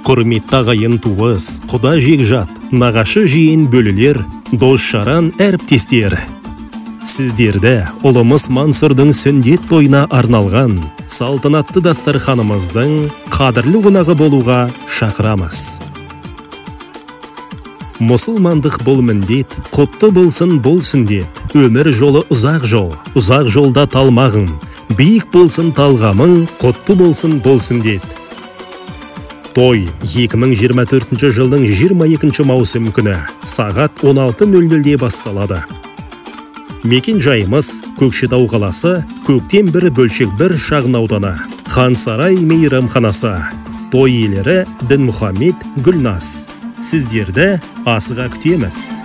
Құрметті ағайын туыс, құда жекжат, нағашы жиын бөлілер, дос-жаран әріптестер. Сіздерді ұлымыз Мансұрдың сүндет тойына арналған салтанатты дастарханымыздың қадірлі қонағы болуға шақырамыз. Мұсылмандық бұл міндет, құтты болсын бұл сүндет. Өмір жолы ұзақ жолда талмағың. Биік болсын талғамың, құтты болсын бұл сүндет. Той 2024 жылдың 22 маусым күні сағат 16:00-де басталады. Мекен жайымыз Көкшетау қаласы, Көктем 1 бөлшек 1 шағын ауданы, Хан Сарай мейрамханасы. Той иелері Дінмұхаммед, Гүлназ. Сіздерді асыға күтеміз.